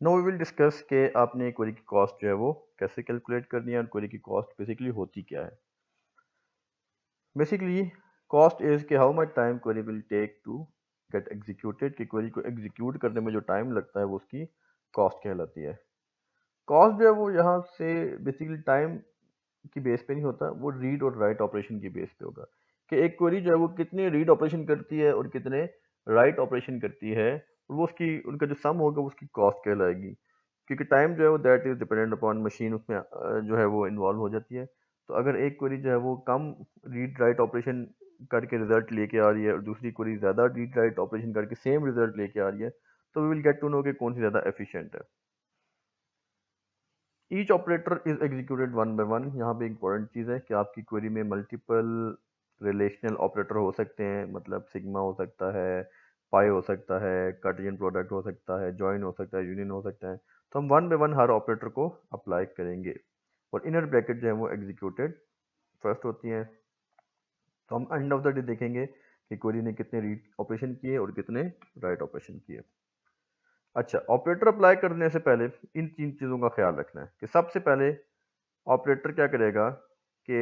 No we will discuss कि आपने query की कॉस्ट जो है वो कैसे कैलकुलेट करनी है और क्वेरी की कॉस्ट बेसिकली होती क्या है। बेसिकली कॉस्ट इज कि how much time query will take to get executed, कि क्वेरी को एग्जीक्यूट करने में जो टाइम लगता है वो उसकी कॉस्ट कहलाती है। कॉस्ट जो है वो यहाँ से बेसिकली टाइम की बेस पे नहीं होता, वो रीड और राइट ऑपरेशन की बेस पे होगा कि एक क्वेरी जो है वो कितने रीड ऑपरेशन करती है और कितने राइट ऑपरेशन करती है, और वो उसकी उनका जो सम होगा वो उसकी कॉस्ट कहलाएगी। क्योंकि टाइम जो है वो that is dependent upon machine, उसमें जो है वो इन्वॉल्व हो जाती है। तो अगर एक क्वेरी जो है वो कम रीड राइट ऑपरेशन करके रिजल्ट लेके आ रही है और दूसरी क्वेरी ज़्यादा रीड राइट ऑपरेशन करके सेम रिजल्ट लेके आ रही है, तो we will get to know कि कौन सी ज़्यादा एफिशिएंट है। Each operator is executed one by one. यहाँ पे इंपॉर्टेंट चीज़ है कि आपकी क्वेरी में मल्टीपल रिलेशनल ऑपरेटर हो सकते हैं, मतलब सिग्मा हो सकता है, पाई हो सकता है, कार्टेशियन प्रोडक्ट हो सकता है, जॉइन हो सकता है, यूनियन हो सकता है। तो हम one by one her operator को अप्लाई करेंगे और इनर ब्रैकेट जो है वो एग्जीक्यूटेड फर्स्ट होती है। तो हम एंड ऑफ द डे देखेंगे कि क्वेरी ने कितने रीड ऑपरेशन किए और कितने राइट ऑपरेशन किए। अच्छा, ऑपरेटर अप्लाई करने से पहले इन तीन चीज़ों का ख्याल रखना है कि सबसे पहले ऑपरेटर क्या करेगा कि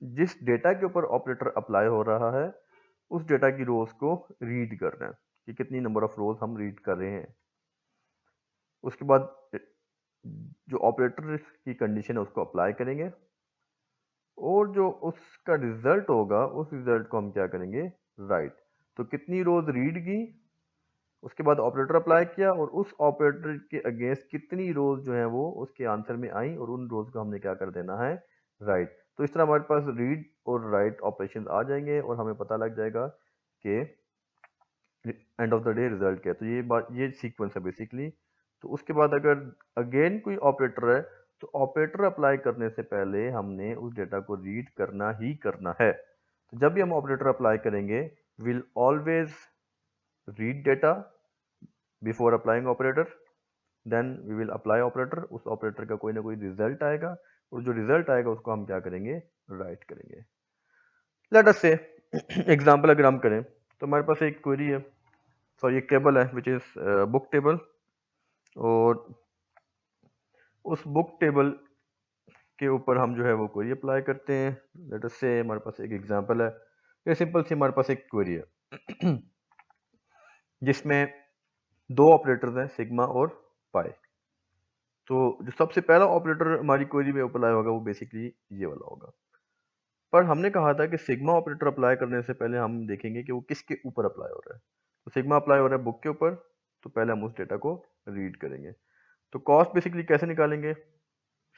जिस डेटा के ऊपर ऑपरेटर अप्लाई हो रहा है उस डेटा की रोज को रीड करना है कि कितनी नंबर ऑफ रोज हम रीड कर रहे हैं। उसके बाद जो ऑपरेटर की कंडीशन है उसको अप्लाई करेंगे और जो उसका रिजल्ट होगा उस रिजल्ट को हम क्या करेंगे, राइट। तो कितनी रोज रीड की, उसके बाद ऑपरेटर अप्लाई किया और उस ऑपरेटर के अगेंस्ट कितनी रोज जो है वो उसके आंसर में आई और उन रोज को हमने क्या कर देना है, राइट। तो इस तरह हमारे पास रीड और राइट ऑपरेशन आ जाएंगे और हमें पता लग जाएगा कि end of the day result क्या है। तो ये बात, ये सीक्वेंस है बेसिकली। तो उसके बाद अगर अगेन कोई ऑपरेटर है तो ऑपरेटर अप्लाई करने से पहले हमने उस डेटा को रीड करना ही करना है। तो जब भी हम ऑपरेटर अप्लाई करेंगे will always read data before applying operator, then we will apply operator. उस ऑपरेटर का कोई ना कोई रिजल्ट आएगा और जो रिजल्ट आएगा उसको हम क्या करेंगे, राइट करेंगे। लेट अस से एग्जांपल अगर हम करें तो हमारे पास एक क्वेरी है, सॉरी एक टेबल है विच इज बुक टेबल, और उस बुक टेबल के ऊपर हम जो है वो क्वेरी अप्लाई करते हैं। लेट अस से हमारे पास एक एग्जांपल है, ये सिंपल सी हमारे पास एक क्वेरी है जिसमें दो ऑपरेटर्स हैं सिग्मा और पाई। तो जो सबसे पहला ऑपरेटर हमारी क्वेरी में अप्लाई होगा वो बेसिकली ये वाला होगा। पर हमने कहा था कि सिग्मा ऑपरेटर अप्लाई करने से पहले हम देखेंगे कि वो किसके ऊपर अप्लाई हो रहा है। तो सिग्मा अप्लाई हो रहा है बुक के ऊपर, तो पहले हम उस डेटा को रीड करेंगे। तो कॉस्ट बेसिकली कैसे निकालेंगे,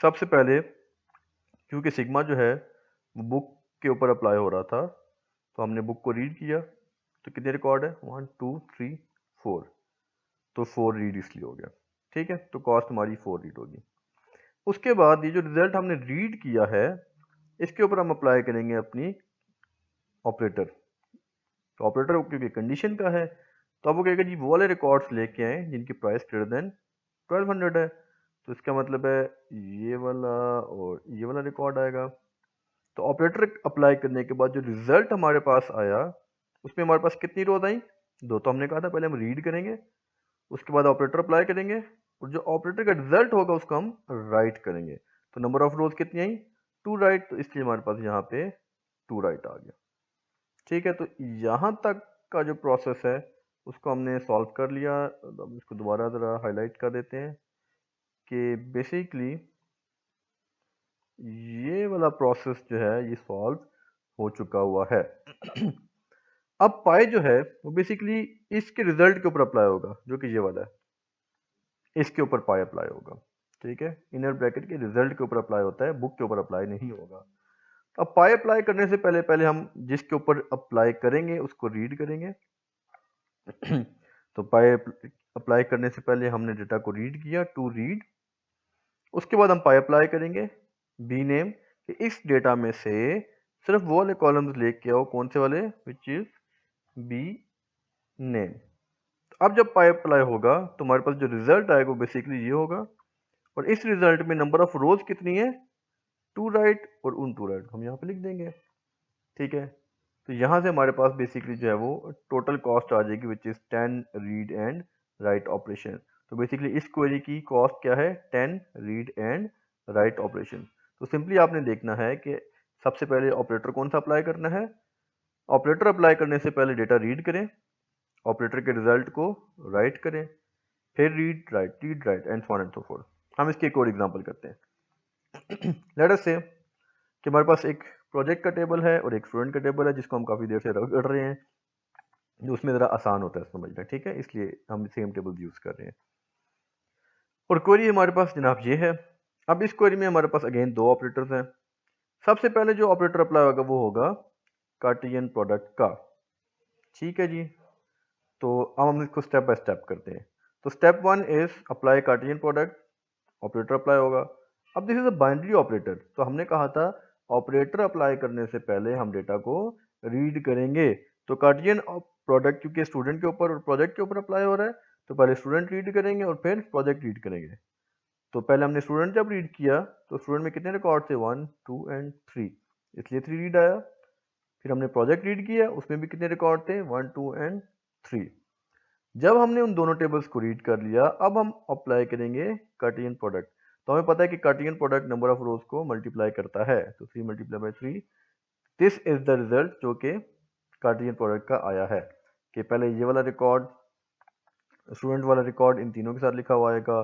सबसे पहले क्योंकि सिग्मा जो है वो बुक के ऊपर अप्लाई हो रहा था तो हमने बुक को रीड किया। तो कितने रिकॉर्ड है, 1 2 3 4, तो 4 रीड इसलिए हो गया। ठीक है, तो कॉस्ट हमारी 4 रीड होगी। उसके बाद ये जो रिजल्ट हमने रीड किया है इसके ऊपर हम अप्लाई करेंगे अपनी ऑपरेटर। तो ऑपरेटर क्योंकि कंडीशन का है तो अब वो कहेगा जी वो वाले रिकॉर्ड्स लेके आए जिनकी प्राइस ग्रेटर देन 1200 है। तो इसका मतलब है ये वाला और ये वाला रिकॉर्ड आएगा। तो ऑपरेटर अप्लाई करने के बाद जो रिजल्ट हमारे पास आया उसमें हमारे पास कितनी रोज आई, दो। तो हमने कहा था पहले हम रीड करेंगे, उसके बाद ऑपरेटर अप्लाई करेंगे और जो ऑपरेटर का रिजल्ट होगा उसको हम राइट करेंगे। तो नंबर ऑफ रोज कितनी आई, 2 राइट, तो इसलिए हमारे पास यहाँ पे 2 राइट आ गया। ठीक है, तो यहाँ तक का जो प्रोसेस है उसको हमने सॉल्व कर लिया। अब इसको दोबारा ज़रा हाईलाइट कर देते हैं कि बेसिकली ये वाला प्रोसेस जो है ये सॉल्व हो चुका हुआ है। अब पाई जो है वो बेसिकली इसके रिजल्ट के ऊपर अप्लाई होगा, जो कि ये वाला है, इसके ऊपर पाई अप्लाई होगा। ठीक है, इनर ब्रैकेट के रिजल्ट के ऊपर अप्लाई होता है, बुक के ऊपर अप्लाई नहीं होगा। अब पाई अप्लाई करने से पहले पहले हम जिसके ऊपर अप्लाई करेंगे उसको रीड करेंगे। तो पाई अप्लाई करने से पहले हमने डेटा को रीड किया, टू रीड। उसके बाद हम पाई अप्लाई करेंगे बी नेम, कि इस डेटा में से सिर्फ वो वाले कॉलम्स लेके आओ, कौन से वाले, विच इज बी नेम। अब जब पाई अप्लाई होगा तो हमारे पास जो रिजल्ट आएगा वो बेसिकली ये होगा और इस रिजल्ट में नंबर ऑफ रोज कितनी है, 2 राइट, और उन 2 राइट हम यहाँ पे लिख देंगे। ठीक है, तो यहाँ से हमारे पास बेसिकली जो है वो टोटल कॉस्ट आ जाएगी which is 10 read and write operation. तो बेसिकली इस क्वेरी की कॉस्ट क्या है, 10 रीड एंड राइट ऑपरेशन। तो सिंपली आपने देखना है कि सबसे पहले ऑपरेटर कौन सा अप्लाई करना है। ऑपरेटर अप्लाई करने से पहले डेटा रीड करें, ऑपरेटर के रिजल्ट को राइट करें, फिर read write and so on and so fourth. हम इसकी एक और एग्जांपल करते हैं। लेट अस से कि हमारे पास एक प्रोजेक्ट का टेबल है और एक स्टूडेंट का टेबल है जिसको हम काफ़ी देर से रगड़ रहे हैं, जो उसमें ज़रा आसान होता है समझना, ठीक है, इसलिए हम सेम टेबल यूज़ कर रहे हैं। और क्वेरी हमारे पास जनाब ये है। अब इस क्वेरी में हमारे पास अगेन दो ऑपरेटर्स हैं। सबसे पहले जो ऑपरेटर अप्लाई होगा वो होगा कार्टेशियन प्रोडक्ट का, ठीक है जी। तो अब हम इसको स्टेप बाय स्टेप करते हैं। तो step 1 is apply Cartesian product, operator apply होगा। अब this is a binary operator, तो हमने कहा था ऑपरेटर अप्लाई करने से पहले हम डेटा को रीड करेंगे। तो कार्टेशियन प्रोडक्ट क्योंकि स्टूडेंट के ऊपर और प्रोजेक्ट के ऊपर अप्लाई हो रहा है, तो पहले स्टूडेंट रीड करेंगे और फिर प्रोजेक्ट रीड करेंगे। तो पहले हमने स्टूडेंट जब रीड किया तो स्टूडेंट में कितने रिकॉर्ड थे, 1 2 एंड 3, इसलिए 3 रीड आया। फिर हमने प्रोजेक्ट रीड किया, उसमें भी कितने रिकॉर्ड थे, 1 2 एंड 3। जब हमने उन दोनों टेबल्स को रीड कर लिया, अब हम अप्लाई करेंगे कार्टेशियन प्रोडक्ट। तो हमें पता है कि कार्टेशियन प्रोडक्ट नंबर ऑफ रोज को मल्टीप्लाई करता है, तो 3 multiply by 3, this is the result जो कि कार्टेशियन प्रोडक्ट का आया है। कि पहले ये वाला रिकॉर्ड, स्टूडेंट वाला रिकॉर्ड इन तीनों के साथ लिखा हुआ आएगा,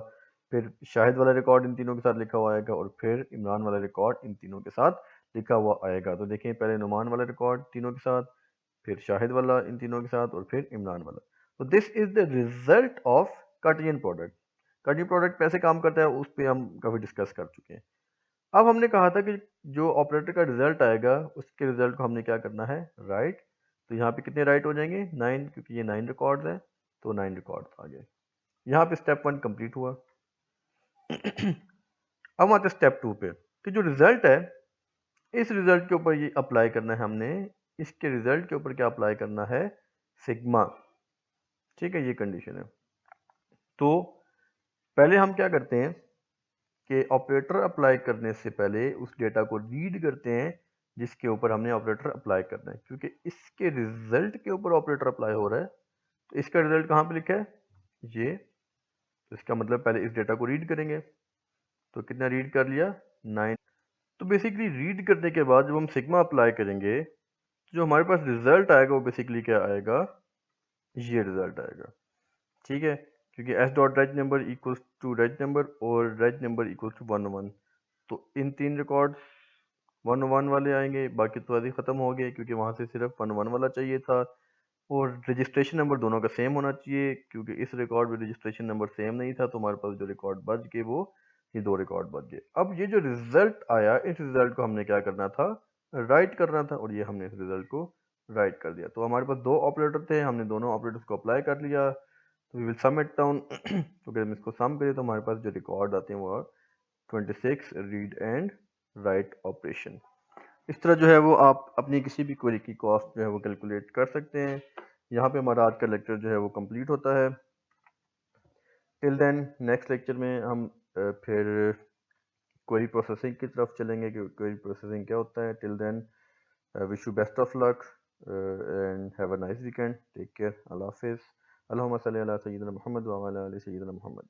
फिर शाहिद वाला रिकॉर्ड इन तीनों के साथ लिखा हुआ आएगा, और फिर इमरान वाला रिकॉर्ड इन तीनों के साथ लिखा हुआ आएगा। तो देखें, पहले नुमान वाला रिकॉर्ड तीनों के साथ, फिर शाहिद वाला इन तीनों के साथ, और फिर इमरान वाला। तो this is the result of Cartesian product. Cartesian product कैसे काम करता है उस पर हम काफ़ी डिस्कस कर चुके हैं। अब हमने कहा था कि जो ऑपरेटर का रिजल्ट आएगा उसके रिजल्ट को हमने क्या करना है, राइट। तो यहाँ पे कितने राइट हो जाएंगे, 9, क्योंकि ये 9 रिकॉर्ड्स हैं, तो 9 रिकॉर्ड्स आ गए। यहाँ पे स्टेप 1 कंप्लीट हुआ। अब हम आते हैं स्टेप 2 पे कि जो रिजल्ट है इस रिजल्ट के ऊपर ये अप्लाई करना है हमने, इसके रिजल्ट के ऊपर क्या अप्लाई करना है, सिग्मा, ठीक है, ये कंडीशन है। तो पहले हम क्या करते हैं कि ऑपरेटर अप्लाई करने से पहले उस डेटा को रीड करते हैं जिसके ऊपर हमने ऑपरेटर अप्लाई करना है, क्योंकि इसके रिजल्ट के ऊपर ऑपरेटर अप्लाई हो रहा है। तो इसका रिजल्ट कहाँ पे लिखा है, ये। तो इसका मतलब पहले इस डेटा को रीड करेंगे। तो कितना रीड कर लिया, 9। तो बेसिकली रीड करने के बाद जब हम सिग्मा अप्लाई करेंगे तो जो हमारे पास रिजल्ट आएगा वो बेसिकली क्या आएगा, ये रिजल्ट आएगा, ठीक है। क्योंकि S dot right number equals to right number और राइट नंबर इक्वल्स टू 1 1, तो इन तीन रिकॉर्ड्स 1 1 वाले आएंगे, बाकी तो ऐसे ख़त्म हो गए क्योंकि वहाँ से सिर्फ 1 1 वाला चाहिए था। और रजिस्ट्रेशन नंबर दोनों का सेम होना चाहिए, क्योंकि इस रिकॉर्ड में रजिस्ट्रेशन नंबर सेम नहीं था, तो हमारे पास जो रिकॉर्ड बच गए वो ये दो रिकॉर्ड बच गए। अब ये जो रिजल्ट आया इस रिजल्ट को हमने क्या करना था, राइट करना था, और ये हमने इस रिजल्ट को राइट कर दिया। तो हमारे पास दो ऑपरेटर थे, हमने दोनों ऑपरेटर्स को अप्लाई कर लिया। तो we will sum it down. तो अगर हम इसको सम करें तो हमारे पास जो रिकॉर्ड आते हैं वो 26 रीड एंड राइट ऑपरेशन। इस तरह जो है वो आप अपनी किसी भी क्वेरी की कॉस्ट जो है वो कैलकुलेट कर सकते हैं। यहाँ पे हमारा आज का लेक्चर जो है वो कंप्लीट होता है। टिल देन नेक्स्ट लेक्चर में हम फिर क्वेरी प्रोसेसिंग की तरफ चलेंगे कि क्वेरी प्रोसेसिंग क्या होता है। Till then wish you best of luck and have a nice weekend, take care, अल्लाह हाफिज़। अल्लाहुम्मा सल्ली अला सय्यिदिना मुहम्मद व अला आलि सय्यिदिना मुहम्मद।